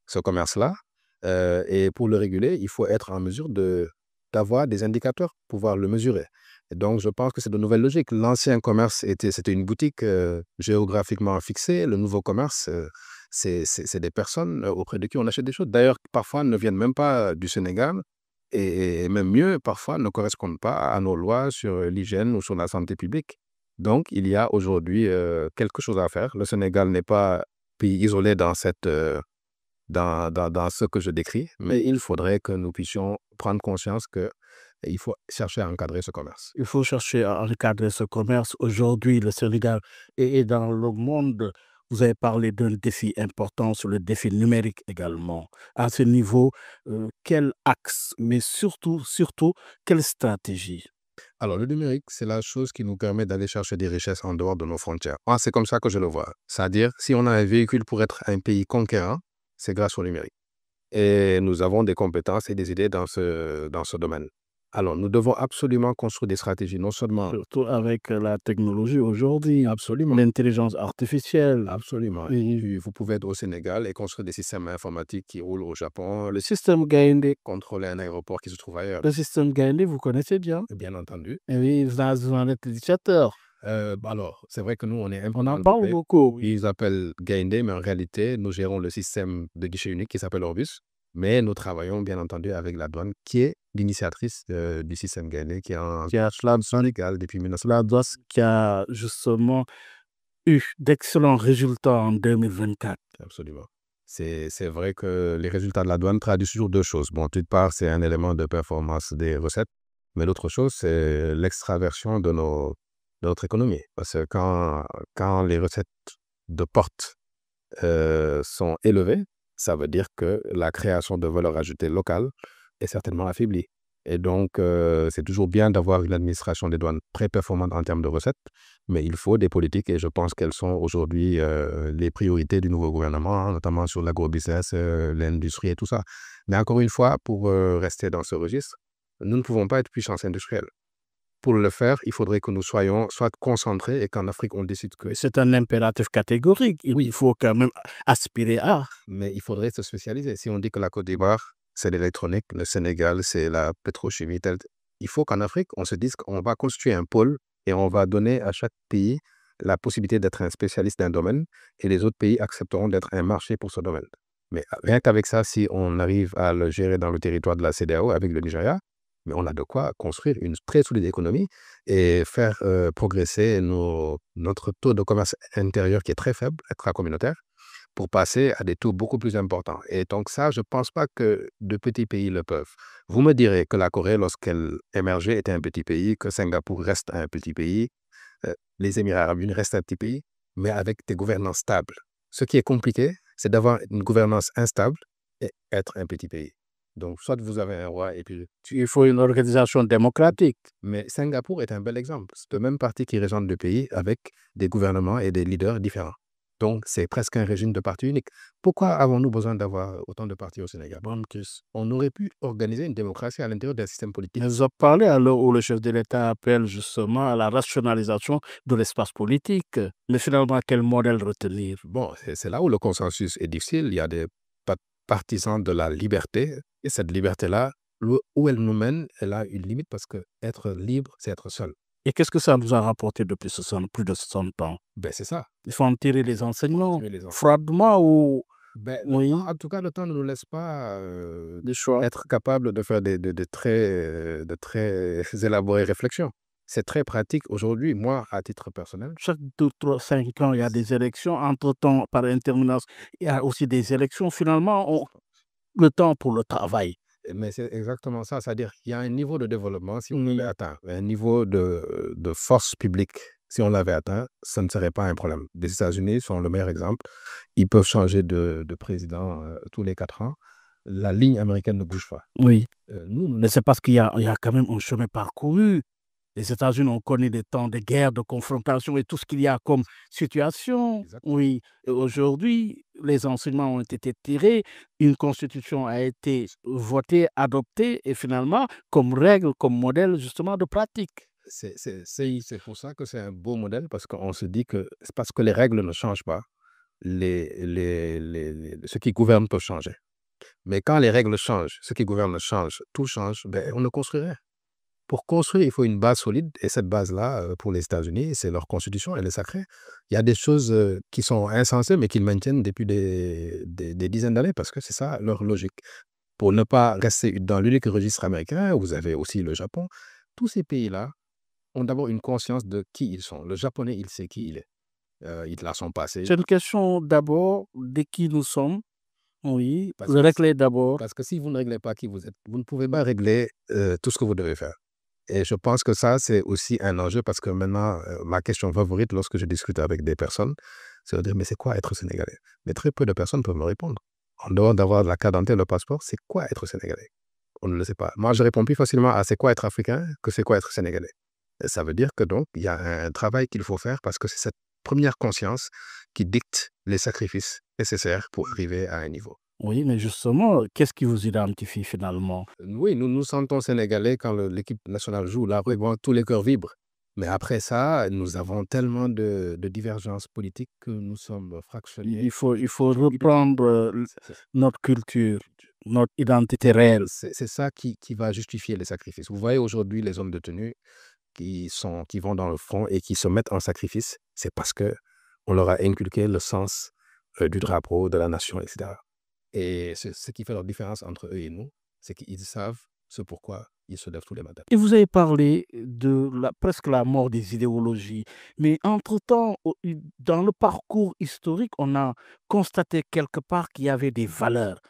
ce commerce-là. Et pour le réguler, il faut être en mesure d'avoir des indicateurs pour pouvoir le mesurer. Et donc, je pense que c'est de nouvelles logiques. L'ancien commerce, c'était une boutique géographiquement fixée. Le nouveau commerce, c'est des personnes auprès de qui on achète des choses. D'ailleurs, parfois, ne viennent même pas du Sénégal. Et même mieux, parfois, ne correspondent pas à nos lois sur l'hygiène ou sur la santé publique. Donc, il y a aujourd'hui quelque chose à faire. Le Sénégal n'est pas un pays isolé dans dans ce que je décris, mais il faudrait que nous puissions prendre conscience qu'il faut chercher à encadrer ce commerce. Il faut chercher à encadrer ce commerce. Aujourd'hui, le Sénégal est dans le monde. Vous avez parlé d'un défi important sur le défi numérique également. À ce niveau, quel axe, mais surtout, quelle stratégie? Alors, le numérique, c'est la chose qui nous permet d'aller chercher des richesses en dehors de nos frontières. Moi, c'est comme ça que je le vois. C'est-à-dire, si on a un véhicule pour être un pays conquérant, c'est grâce au numérique. Et nous avons des compétences et des idées dans ce domaine. Alors, nous devons absolument construire des stratégies, non seulement... Surtout avec la technologie aujourd'hui, Absolument. l'intelligence artificielle. Absolument. Oui. Vous pouvez être au Sénégal et construire des systèmes informatiques qui roulent au Japon, Le système Gaïndé, contrôler un aéroport qui se trouve ailleurs. le système Gaïndé, vous connaissez bien? Bien entendu. Eh oui, vous en êtes l'initiateur. Alors, c'est vrai que nous, on est un peu On dans en le parle fait. beaucoup. Oui. Ils appellent Gaindé, mais en réalité, nous gérons le système de guichet unique qui s'appelle Orbus. Mais nous travaillons bien entendu avec la douane qui est l'initiatrice du système Gaindé qui est en Qui a Sénégal depuis 1900. la DOS qui a justement eu d'excellents résultats en 2024. Absolument. C'est vrai que les résultats de la douane traduisent toujours deux choses. Bon, d'une part, c'est un élément de performance des recettes, mais l'autre chose, c'est l'extraversion de notre économie. Parce que quand les recettes de porte sont élevées, ça veut dire que la création de valeur ajoutée locale est certainement affaiblie. Et donc, c'est toujours bien d'avoir une administration des douanes très performante en termes de recettes, mais il faut des politiques et je pense qu'elles sont aujourd'hui les priorités du nouveau gouvernement, hein, notamment sur l'agrobusiness, l'industrie et tout ça. Mais encore une fois, pour rester dans ce registre, nous ne pouvons pas être puissance industrielle. Pour le faire, il faudrait que nous soyons soit concentrés et qu'en Afrique, on décide que... C'est un impératif catégorique. Il faut quand même aspirer à. Mais il faudrait se spécialiser. Si on dit que la Côte d'Ivoire, c'est l'électronique, le Sénégal, c'est la pétrochimie, il faut qu'en Afrique, on se dise qu'on va constituer un pôle et on va donner à chaque pays la possibilité d'être un spécialiste d'un domaine et les autres pays accepteront d'être un marché pour ce domaine. Mais rien qu'avec ça, si on arrive à le gérer dans le territoire de la CEDEAO avec le Nigeria, mais on a de quoi construire une très solide économie et faire progresser notre taux de commerce intérieur qui est très faible, extra-communautaire, pour passer à des taux beaucoup plus importants. Et donc ça, je ne pense pas que de petits pays le peuvent. Vous me direz que la Corée, lorsqu'elle émergeait, était un petit pays, que Singapour reste un petit pays, les Émirats arabes unis restent un petit pays, mais avec des gouvernances stables. Ce qui est compliqué, c'est d'avoir une gouvernance instable et être un petit pays. Donc, soit vous avez un roi et puis... Il faut une organisation démocratique. Mais Singapour est un bel exemple. C'est le même parti qui régente le pays avec des gouvernements et des leaders différents. Donc, c'est presque un régime de parti unique. Pourquoi avons-nous besoin d'avoir autant de partis au Sénégal? Bonne question. On aurait pu organiser une démocratie à l'intérieur d'un système politique. Vous avez parlé à l'heure où le chef de l'État appelle justement à la rationalisation de l'espace politique. Mais finalement, quel modèle retenir? Bon, c'est là où le consensus est difficile. Il y a des partisans de la liberté. Et cette liberté-là, où elle nous mène, elle a une limite parce que être libre, c'est être seul. Et qu'est-ce que ça nous a rapporté depuis plus de 60 ans? Ben, c'est ça. Il faut en tirer les enseignements. Tirer les enseignements. Froidement ou... Ben, Oui. en tout cas, le temps ne nous laisse pas Des choix. être capable de faire de très élaborées réflexions. C'est très pratique aujourd'hui. Moi, à titre personnel, Chaque 2, 3, 5 ans, il y a des élections. Entre-temps, par interminence, il y a aussi des élections. Finalement, le temps pour le travail. mais c'est exactement ça. C'est-à-dire qu'il y a un niveau de développement, si on l'avait atteint, un niveau de force publique, si on l'avait atteint, ça ne serait pas un problème. Les États-Unis sont le meilleur exemple. Ils peuvent changer de président tous les 4 ans. La ligne américaine ne bouge pas. Oui. Nous, Mais c'est parce qu'il y a quand même un chemin parcouru. Les États-Unis ont connu des temps de guerre, de confrontation et tout ce qu'il y a comme situation. Exactement. Oui. Et aujourd'hui, les enseignements ont été tirés. Une constitution a été votée, adoptée et finalement, comme règle, comme modèle justement de pratique. C'est pour ça que c'est un beau modèle parce qu'on se dit que c'est parce que les règles ne changent pas, ce qui gouverne peut changer. Mais quand les règles changent, ce qui gouverne change, tout change, ben, on ne construit rien. Pour construire, il faut une base solide et cette base-là, pour les États-Unis, c'est leur constitution, elle est sacrée. Il y a des choses qui sont insensées mais qu'ils maintiennent depuis des dizaines d'années parce que c'est ça leur logique. Pour ne pas rester dans l'unique registre américain, vous avez aussi le Japon. Tous ces pays-là ont d'abord une conscience de qui ils sont. Le Japonais, il sait qui il est. Il a son passé. C'est une question d'abord de qui nous sommes. Oui, Parce le que régler d'abord. Parce que si vous ne réglez pas qui vous êtes, vous ne pouvez pas régler tout ce que vous devez faire. Et je pense que ça, c'est aussi un enjeu parce que maintenant, ma question favorite lorsque je discute avec des personnes, c'est de dire, mais c'est quoi être sénégalais? Mais très peu de personnes peuvent me répondre. En dehors d'avoir la carte d'identité, le passeport, c'est quoi être sénégalais? On ne le sait pas. Moi, je réponds plus facilement à c'est quoi être africain que c'est quoi être sénégalais. Et ça veut dire que donc, il y a un travail qu'il faut faire parce que c'est cette première conscience qui dicte les sacrifices nécessaires pour arriver à un niveau. Oui, mais justement, qu'est-ce qui vous identifie finalement? Oui, nous nous sentons sénégalais quand l'équipe nationale joue. Là, bon, tous les cœurs vibrent. Mais après ça, nous avons tellement de divergences politiques que nous sommes fractionnés. Il faut reprendre notre culture, notre identité réelle. C'est ça qui va justifier les sacrifices. Vous voyez aujourd'hui les hommes de tenue qui vont dans le front et qui se mettent en sacrifice. C'est parce que on leur a inculqué le sens du drapeau, de la nation, etc. Et ce qui fait la différence entre eux et nous, c'est qu'ils savent ce pourquoi ils se lèvent tous les matins. Et vous avez parlé de presque la mort des idéologies. Mais entre-temps, dans le parcours historique, on a constaté quelque part qu'il y avait des valeurs.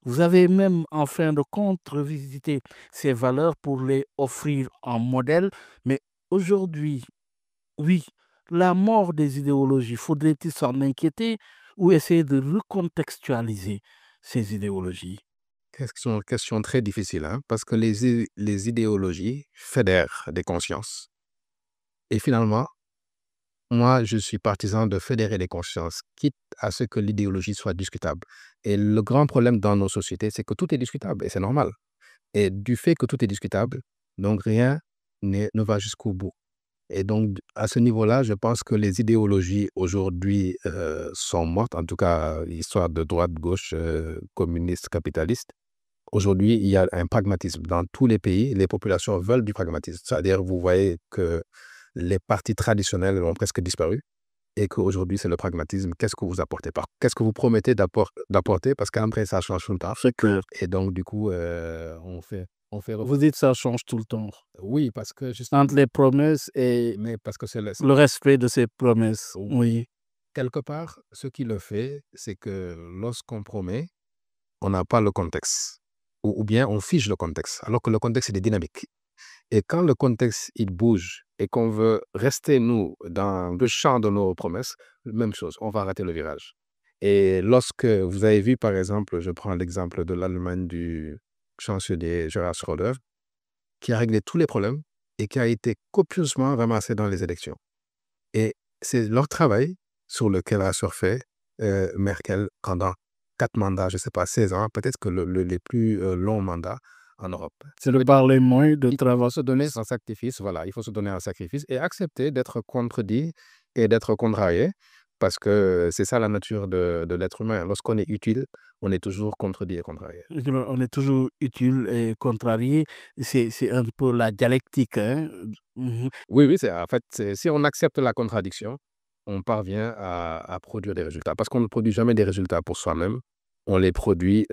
Vous avez même, en fin de compte, revisité ces valeurs pour les offrir en modèle. Mais aujourd'hui, oui, la mort des idéologies, faudrait-il s'en inquiéter ou essayer de recontextualiser ces idéologies? Question très difficile, hein, parce que les idéologies fédèrent des consciences. Et finalement, moi, je suis partisan de fédérer les consciences, quitte à ce que l'idéologie soit discutable. Et le grand problème dans nos sociétés, c'est que tout est discutable, et c'est normal. Et du fait que tout est discutable, donc rien ne va jusqu'au bout. Et donc, à ce niveau-là, je pense que les idéologies aujourd'hui sont mortes, en tout cas, histoire de droite, gauche, communiste, capitaliste. Aujourd'hui, il y a un pragmatisme. Dans tous les pays, les populations veulent du pragmatisme. C'est-à-dire, vous voyez que les partis traditionnels ont presque disparu et qu'aujourd'hui, c'est le pragmatisme. Qu'est-ce que vous apportez? Qu'est-ce que vous promettez d'apporter? Parce qu'après, ça change tout le temps. C'est clair. Et donc, du coup, on fait... Vous dites que ça change tout le temps. Oui, parce que justement... Entre les promesses et Mais parce que c'est le respect de ces promesses. Oui. Quelque part, ce qui le fait, c'est que lorsqu'on promet, on n'a pas le contexte. Ou bien on fiche le contexte, alors que le contexte est dynamique. Et quand le contexte, il bouge et qu'on veut rester, nous, dans le champ de nos promesses, même chose, on va rater le virage. Et lorsque vous avez vu, par exemple, je prends l'exemple de l'Allemagne du chancelier Gerhard Schröder, qui a réglé tous les problèmes et qui a été copieusement ramassé dans les élections. Et c'est leur travail sur lequel a surfé Merkel pendant 4 mandats, je ne sais pas, 16 ans, peut-être que les plus longs mandats en Europe. C'est le parler moins de travail. Il faut se donner un sacrifice, voilà, il faut se donner un sacrifice et accepter d'être contredit et d'être contrarié, parce que c'est ça la nature de l'être humain. Lorsqu'on est utile, on est toujours contredit et contrarié. On est toujours utile et contrarié. C'est un peu la dialectique. Hein? Oui, en fait, si on accepte la contradiction, on parvient à produire des résultats. Parce qu'on ne produit jamais des résultats pour soi-même, on les produit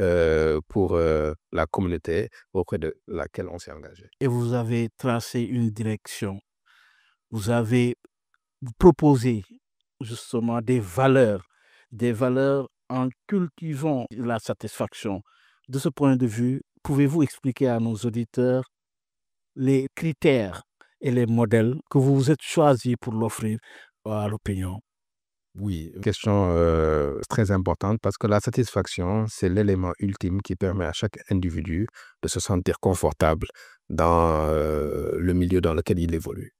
pour la communauté auprès de laquelle on s'est engagé. Et vous avez tracé une direction. Vous avez proposé justement des valeurs en cultivant la satisfaction. De ce point de vue, pouvez-vous expliquer à nos auditeurs les critères et les modèles que vous vous êtes choisis pour l'offrir à l'opinion? Oui, une question très importante, parce que la satisfaction, c'est l'élément ultime qui permet à chaque individu de se sentir confortable dans le milieu dans lequel il évolue.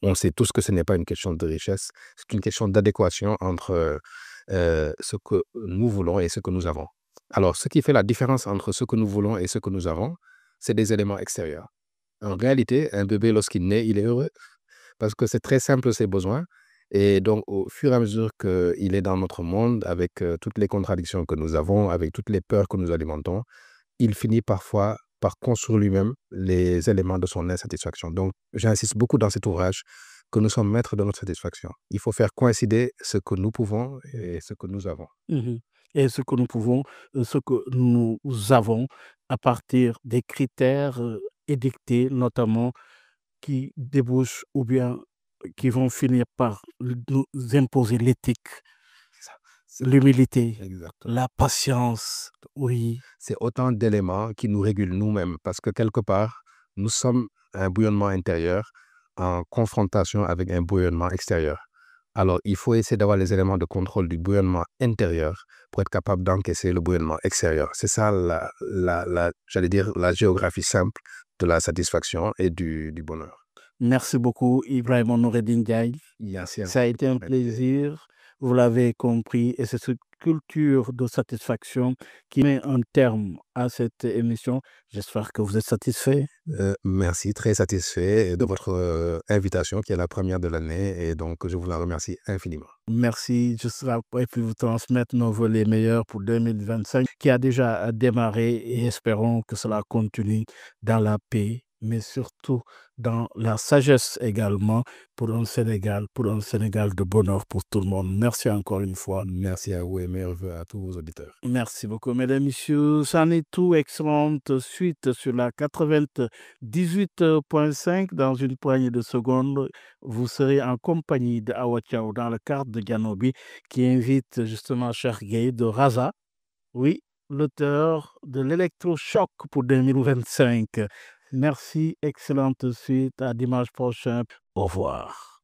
On sait tous que ce n'est pas une question de richesse, c'est une question d'adéquation entre ce que nous voulons et ce que nous avons. Alors, ce qui fait la différence entre ce que nous voulons et ce que nous avons, c'est des éléments extérieurs. En réalité, un bébé, lorsqu'il naît, il est heureux parce que c'est très simple ses besoins. Et donc, au fur et à mesure qu'il est dans notre monde, avec toutes les contradictions que nous avons, avec toutes les peurs que nous alimentons, il finit parfois par construire lui-même les éléments de son insatisfaction. Donc, j'insiste beaucoup dans cet ouvrage que nous sommes maîtres de notre satisfaction. Il faut faire coïncider ce que nous pouvons et ce que nous avons. Et ce que nous pouvons, ce que nous avons à partir des critères édictés, notamment qui débouchent ou bien qui vont finir par nous imposer l'éthique, l'humilité, la patience, oui. C'est autant d'éléments qui nous régulent nous-mêmes, parce que quelque part, nous sommes un bouillonnement intérieur en confrontation avec un bouillonnement extérieur. Alors, il faut essayer d'avoir les éléments de contrôle du bouillonnement intérieur pour être capable d'encaisser le bouillonnement extérieur. C'est ça, j'allais dire, la géographie simple de la satisfaction et du bonheur. Merci beaucoup, Ibrahima Noureddine Ndiaye. Ça a été un plaisir, vous l'avez compris, et c'est cette culture de satisfaction qui met un terme à cette émission. J'espère que vous êtes satisfait. Merci, très satisfait de votre invitation qui est la première de l'année, et donc je vous la remercie infiniment. Merci, je serai et puis vous transmettre nos volets meilleurs pour 2025 qui a déjà démarré, et espérons que cela continue dans la paix, mais surtout dans la sagesse également pour un Sénégal de bonheur pour tout le monde. Merci encore une fois. Merci à vous et meilleurs vœux à tous vos auditeurs. Merci beaucoup, mesdames et messieurs. C'en est tout. Excellente suite sur la 98.5. Dans une poignée de secondes, vous serez en compagnie de Awa Thiaw dans le cadre de Dianobi qui invite justement Cheikh Gueye de Raza. Oui, l'auteur de l'électrochoc pour 2025. Merci, excellente suite, à dimanche prochain. Au revoir.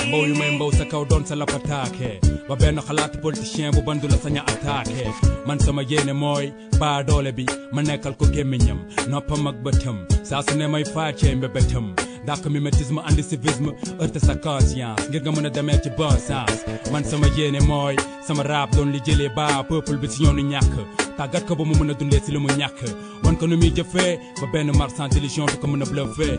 mbow yu may mbow sa kaw doon sa lapataake ba benn xalaat politicien bu bandu la saña attaqué man sama yéene mooy baa doole bi ma nekkal ko gémmiñam noppam ak bëtam saa su ne may faacee mbébétam dàq mimétisme andi civisme heurte sa conscience ngir nga mën a demee ci bon sens man sama yéene mooy sama rap doon li jëlee baa peuple bi si yoonu ñàkk tàggat ko ba mu mën a dundee si li mu ñàkk wan ko nu muy jëfee ba benn marchand d'illusion du ko mën a bluffé